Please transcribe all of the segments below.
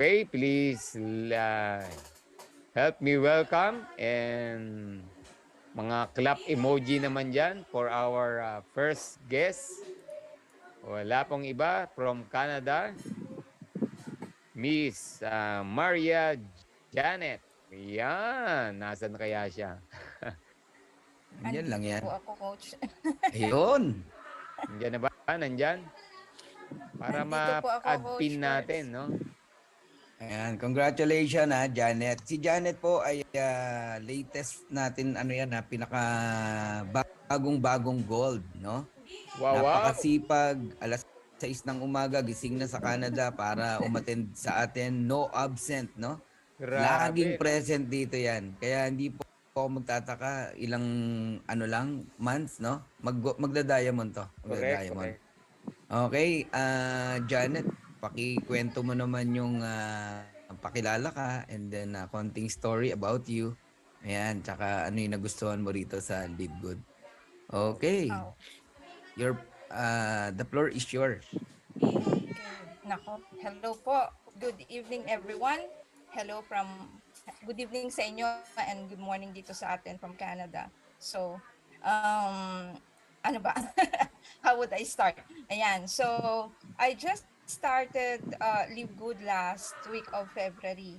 way, please help me welcome and mga clap emoji naman dyan for our first guest. Wala pong iba from Canada, Miss Maria Janet. Yan, nasan kaya siya? Andyan lang Andito yan. po ako, Coach. Ayun. Nandiyan na ba? Nandyan? Para Andito po ako, ma-add Coach pin natin, Pers. no? Ayan, congratulations Janet. Si Janet po ay latest natin pinaka bagong-bagong gold, no? Wow, wow. Napakasipag, alas 6 ng umaga gising na sa Canada para umattend sa atin, no absent, no? Laging Grabe, no? present dito 'yan. Kaya hindi po ako magtataka ilang months, no? Magda-diamond to, Correct, magda-diamond. correct. Okay, Janet, pakikwento mo naman yung pakilala ka and then konting story about you. Ayan, tsaka ano yung nagustuhan mo rito sa Live Good. Okay, Oh, your the floor is yours. okay. Nako, hello po. Good evening, everyone. Hello good evening sa inyo and good morning dito sa atin from Canada. So, ano ba? How would I start? Ayan, so I just started Live Good last week of February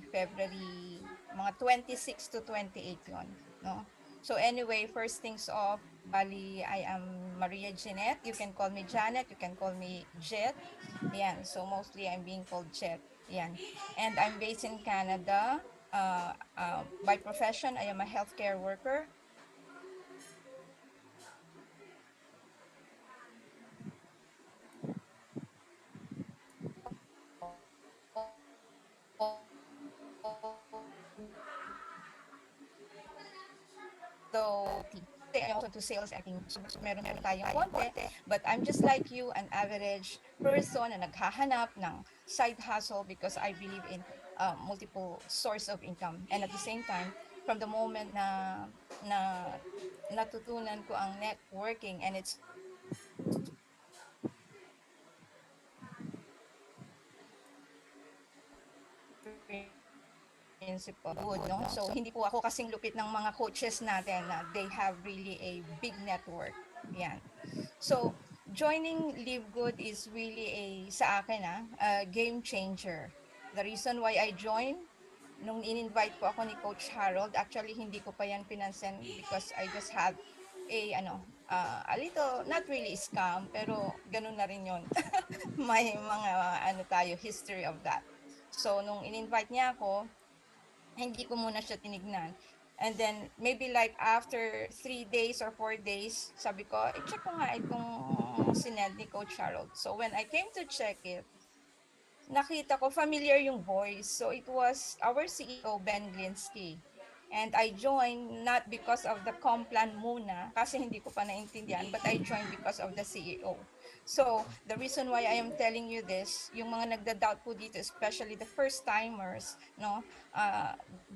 mga 26 to 28 yon, no? So anyway, first things off, bali, I am Maria Jeanette. You can call me Janet, you can call me Jet. Yan, so mostly I'm being called Jet. Yan. And I'm based in Canada. By profession, I am a healthcare worker. So, I'm also to sales acting. So, meron tayong konti. But I'm just like you, an average person na naghahanap ng side hustle because I believe in multiple source of income. And at the same time, from the moment na natutunan ko ang networking and its principle good, no? So hindi po ako kasing lupit ng mga coaches natin na they have really a big network. Yan. So joining Live Good is really sa akin a game changer. The reason why I joined, nung in-invite po ako ni Coach Harold, actually hindi ko pa yan pinansin because I just had a little, not really scam, pero ganun na rin yon. May mga history of that. So nung in-invite niya ako, hindi ko muna siya tinignan. And then, maybe like after 3 days or 4 days, sabi ko, i-check ko nga itong sinend ni Coach Harold. So, when I came to check it, nakita ko familiar yung voice. So, it was our CEO, Ben Glinsky. And I joined not because of the Complan muna, kasi hindi ko pa naintindihan, but I joined because of the CEO. So, the reason why I am telling you this, yung mga nagda-doubt po dito, especially the first-timers, no,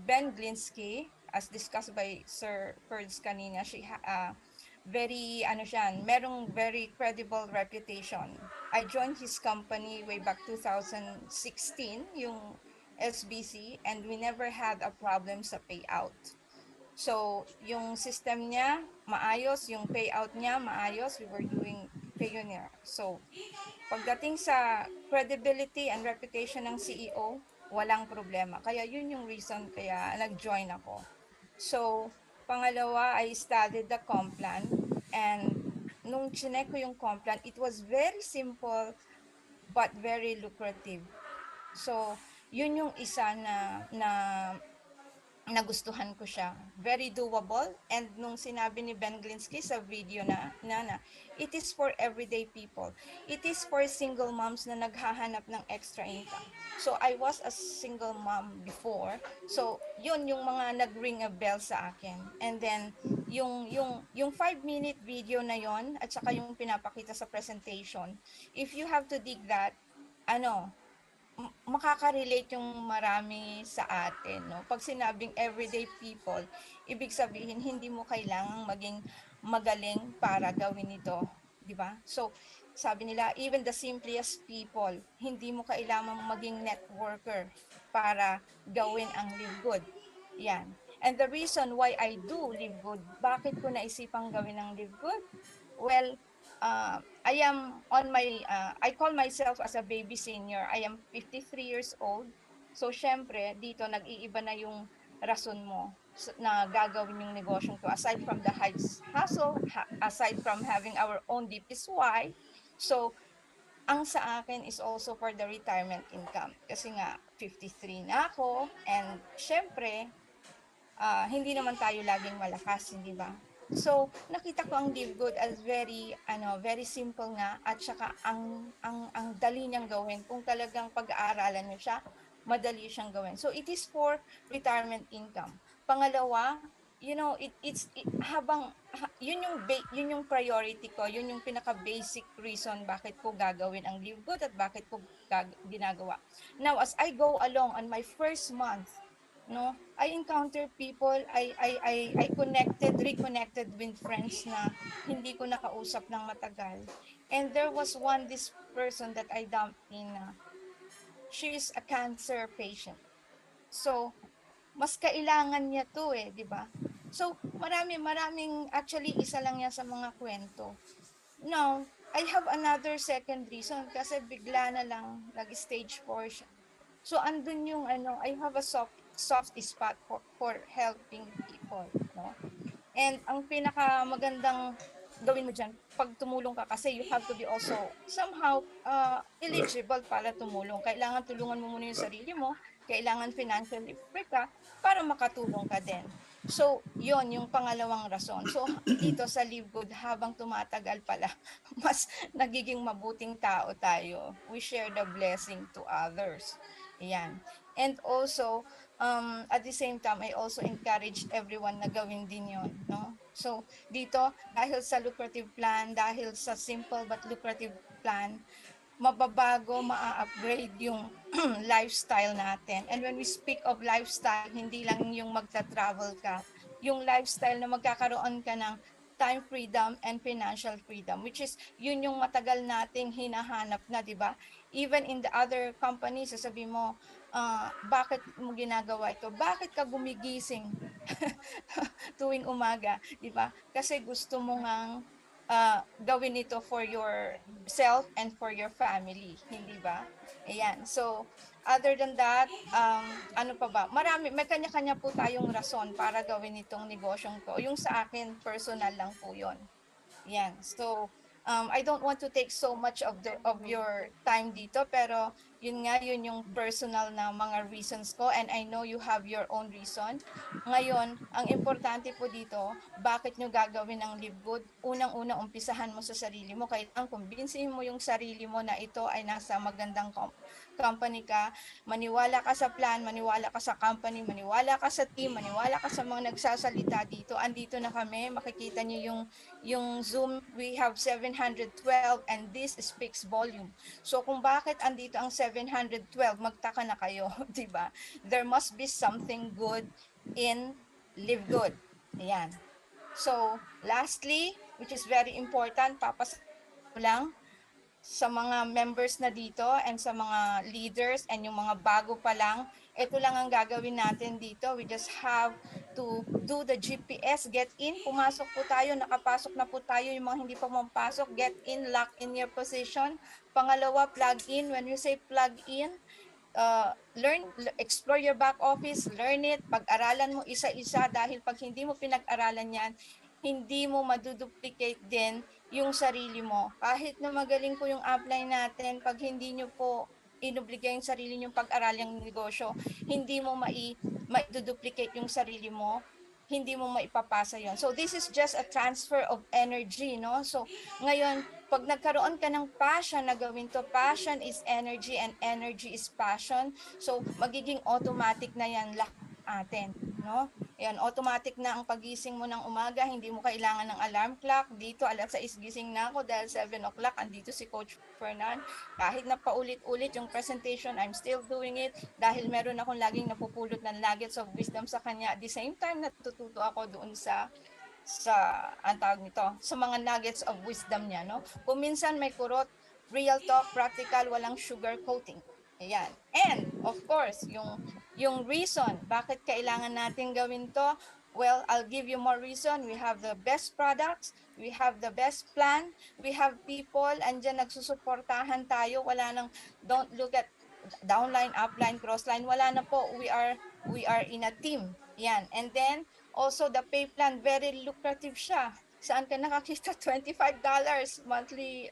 Ben Glinsky, as discussed by Sir Kurds kanina, very, merong very credible reputation. I joined his company way back 2016, yung SBC, and we never had a problem sa payout. So, yung system niya, maayos. Yung payout niya, maayos. We were doing Payoneer. So, pagdating sa credibility and reputation ng CEO, walang problema. Kaya yun yung reason kaya nag-join ako. So, pangalawa, I studied the Complan, and nung chinek ko yung Complan, it was very simple but very lucrative. So, yun yung isa na nagustuhan ko siya. Very doable. And nung sinabi ni Ben Glinsky sa video na it is for everyday people. It is for single moms na naghahanap ng extra income. So I was a single mom before. So yun yung mga nag-ring a bell sa akin. And then yung 5-minute video na yon at saka yung pinapakita sa presentation, if you have to dig that, makaka-relate yung marami sa atin, no? Pag sinabing everyday people, ibig sabihin hindi mo kailangang maging magaling para gawin ito, 'di ba? So, sabi nila, even the simplest people, hindi mo kailangan maging networker para gawin ang Live Good. Yan. And the reason why I do Live Good, bakit ko naisipang gawin ang Live Good? Well, I am on my, I call myself as a baby senior. I am 53 years old. So, syempre, dito nag-iiba na yung rason mo na gagawin yung negosyong to. Aside from the hustle, aside from having our own DPSY, so, ang sa akin is also for the retirement income. Kasi nga, 53 na ako. And syempre, hindi naman tayo laging malakas, hindi ba? So, nakita ko ang Live Good as very simple nga at saka ang dali niyang gawin. Kung talagang pag-aaralan niyo siya, madali siyang gawin. So, it is for retirement income. Pangalawa, yun yung priority ko, yun yung pinaka basic reason bakit ko gagawin ang Live Good at bakit ko ginagawa. Now, as I go along on my first month, no, I encounter people, I reconnected with friends na hindi ko nakausap ng matagal. And there was this person that I dumped in, she is a cancer patient. So, mas kailangan niya to di ba? So, maraming, actually, isa lang yan sa mga kwento. Now, I have another second reason kasi bigla na lang nag-stage 4 siya. So, andun yung I have a soft spot for helping people, no? And ang pinaka magandang gawin mo dyan, pag tumulong ka kasi you have to be also somehow eligible para tumulong. Kailangan tulungan mo muna yung sarili mo, kailangan financially free ka para makatulong ka din. So, yon yung pangalawang rason. So, dito sa Live Good, habang tumatagal pala, mas nagiging mabuting tao tayo. We share the blessing to others. Yan. And also, at the same time, I also encourage everyone na gawin din yon, no? So, dito, dahil sa lucrative plan, dahil sa simple but lucrative plan, mababago, maa-upgrade yung lifestyle natin. And when we speak of lifestyle, hindi lang yung magta-travel ka, yung lifestyle na magkakaroon ka ng time freedom and financial freedom, which is yun yung matagal nating hinahanap na, di ba? Even in the other companies, sasabi mo, bakit mo ginagawa ito? Bakit ka gumigising tuwing umaga, di ba? Kasi gusto mo ngang gawin ito for yourself and for your family, hindi ba? Ayan. So, other than that, ano pa ba? May kanya-kanya po tayong rason para gawin itong negosyong to. Yung sa akin, personal lang po yon. Yan. So, I don't want to take so much of your time dito, pero yun yung personal na mga reasons ko, and I know you have your own reason. Ngayon, ang importante po dito, bakit nyo gagawin ang Live Good? Unang-una, umpisahan mo sa sarili mo. Kailangan kumbinsihin mo yung sarili mo na ito ay nasa magandang company ka. Maniwala ka sa plan, maniwala ka sa company, maniwala ka sa team, maniwala ka sa mga nagsasalita dito. Andito na kami, makikita nyo yung Zoom, we have 712 and this speaks volume. So kung bakit andito ang 712, magtaka na kayo, 'di ba? There must be something good in Live Good. Ayan. So, lastly, which is very important, lang sa mga members na dito and sa mga leaders and yung mga bago pa lang, ito lang ang gagawin natin dito. We just have to do the GPS, get in, pumasok po tayo, nakapasok na po tayo, yung mga hindi pa mapasok, get in, lock in your position. Pangalawa, plug in. When you say plug in, explore your back office, learn it, pag-aralan mo isa-isa dahil pag hindi mo pinag-aralan yan, hindi mo maduduplicate din yung sarili mo. Kahit na magaling po yung upline natin, pag hindi nyo po inobligay yung sarili nyo pag-aralang negosyo, hindi mo maiduduplicate yung sarili mo, hindi mo maipapasa yon. So this is just a transfer of energy, no? So ngayon, pag nagkaroon ka ng passion na gawin to, passion is energy and energy is passion. So magiging automatic na yan lahat atin, no? Yan, automatic na ang pagising mo ng umaga, hindi mo kailangan ng alarm clock. Dito, alas 6 gising na ako dahil 7 o'clock, andito si Coach Fernan. Kahit na paulit-ulit yung presentation, I'm still doing it dahil meron akong laging napupulot ng nuggets of wisdom sa kanya. At the same time, natututo ako doon sa ang tawag nito, sa mga nuggets of wisdom niya, no? Kung minsan may kurot, real talk, practical, walang sugar coating. Ayan. And of course, yung reason bakit kailangan natin gawin to, well, I'll give you more reason. We have the best products, we have the best plan, we have people andyan nagsusuportahan tayo. Wala nang, don't look at downline, upline, crossline. Wala na po. We are in a team. Yan. And then also the pay plan, very lucrative siya. Saan ka nakakita? $25 monthly,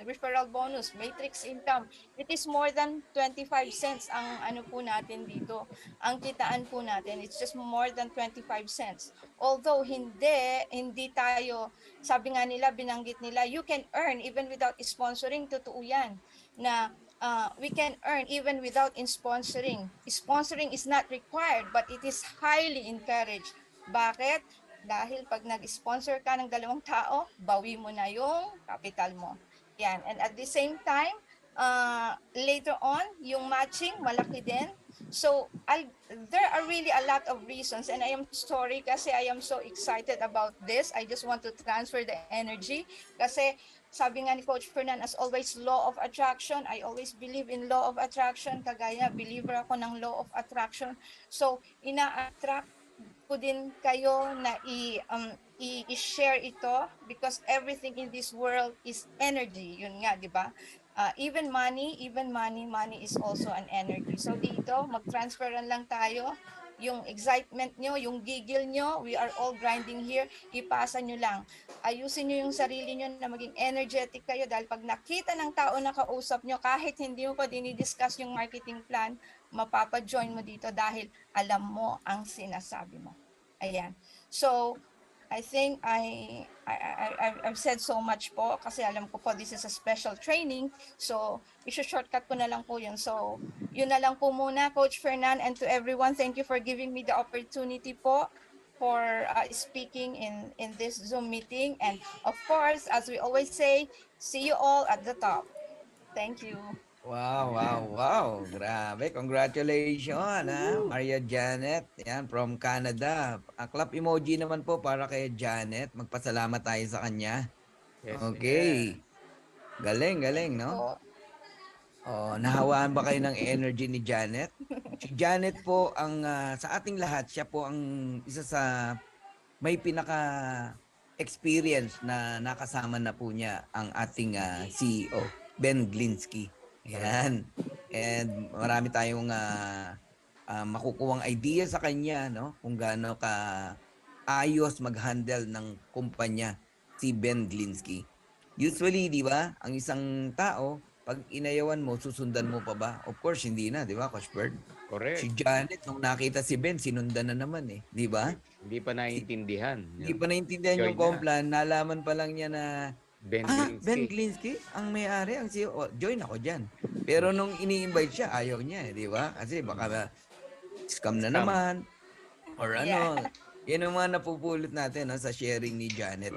referral bonus, matrix income. It is more than 25 cents ang ano po natin dito. Ang kitaan po natin, it's just more than 25 cents. Although hindi tayo, sabi nga nila, binanggit nila, you can earn even without sponsoring. Totoo yan. Na we can earn even without sponsoring. Sponsoring is not required, but it is highly encouraged. Bakit? Dahil pag nag-sponsor ka ng 2 tao, bawi mo na yung capital mo. Yan. And at the same time, later on, yung matching, malaki din. So, there are really a lot of reasons, and I am sorry kasi I am so excited about this. I just want to transfer the energy kasi sabi nga ni Coach Fernan, as always, law of attraction. I always believe in law of attraction. Kagaya, believer ako ng law of attraction. So, ina-attract ko din kayo na i-share ito because everything in this world is energy. Yun nga, di ba? Even money is also an energy. So dito, mag-transferan lang tayo. Yung excitement nyo, yung gigil nyo, we are all grinding here, ipasa nyo lang. Ayusin nyo yung sarili nyo na maging energetic kayo dahil pag nakita ng tao na kausap nyo, kahit hindi mo pa dinidiscuss yung marketing plan, mapapa-join mo dito dahil alam mo ang sinasabi mo. Ayan. So, I think I've said so much po kasi alam ko po this is a special training. So, i-shortcut ko na lang po yun. So, yun na lang po muna, Coach Fernan, and to everyone, thank you for giving me the opportunity po for speaking in this Zoom meeting. And of course, as we always say, see you all at the top. Thank you. Wow. Grabe. Congratulations, Maria Janet. Yan, from Canada. Clap emoji naman po para kay Janet. Magpasalamat tayo sa kanya. Yes, Okay. Galing, no? Oh, nahawaan ba kayo ng energy ni Janet? Si Janet po sa ating lahat, siya po ang isa sa may pinaka experience na nakasama na po niya ang ating CEO, Ben Glinsky. Yan. And marami tayong makukuhang idea sa kanya, no? Kung gaano ka ayos mag-handle ng kumpanya si Ben Glinsky. Usually, di ba, ang isang tao, pag inayawan mo, susundan mo pa ba? Of course, hindi na, di ba, Coach Bird? correct. Si Janet, nung nakita si Ben, sinundan na naman di ba? Hindi pa naiintindihan. Hindi pa naintindihan Join yung complan, nalaman pa lang niya na Ben Ben Glinsky. Glinsky, ang may-ari, ang CEO. Oh, join ako dyan. Pero nung ini-invite siya, ayaw niya, di ba? Kasi baka scam na Scam. naman. Or Yeah. Yan ang mga napupulot natin sa sharing ni Janet.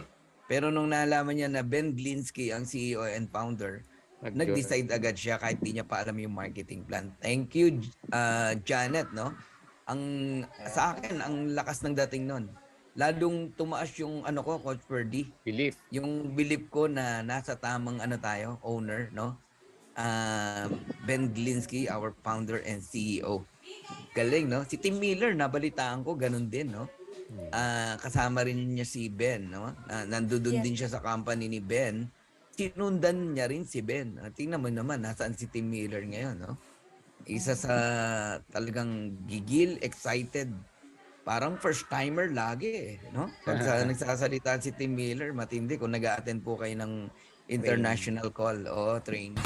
Pero nung nalaman niya na Ben Glinsky ang CEO and founder, nag-decide agad siya kahit di niya pa alam yung marketing plan. Thank you, Janet, no? Sa akin, ang lakas ng dating nun. Lalong tumaas yung Coach Ferdy, Belief. yung belief ko na nasa tamang tayo, owner, no? Ben Glinsky, our founder and CEO. Galing, no? Si Tim Miller, nabalitaan ko, ganun din, no? Kasama rin niya si Ben, no? Nandoon Yes. din siya sa company ni Ben. Sinundan niya rin si Ben. Tingnan mo naman, nasaan si Tim Miller ngayon, no? Isa sa talagang gigil, excited. Parang first timer lagi, no? Pag nagsasalita si Tim Miller, matindi kung nag-a-attend po kayo ng international call o training.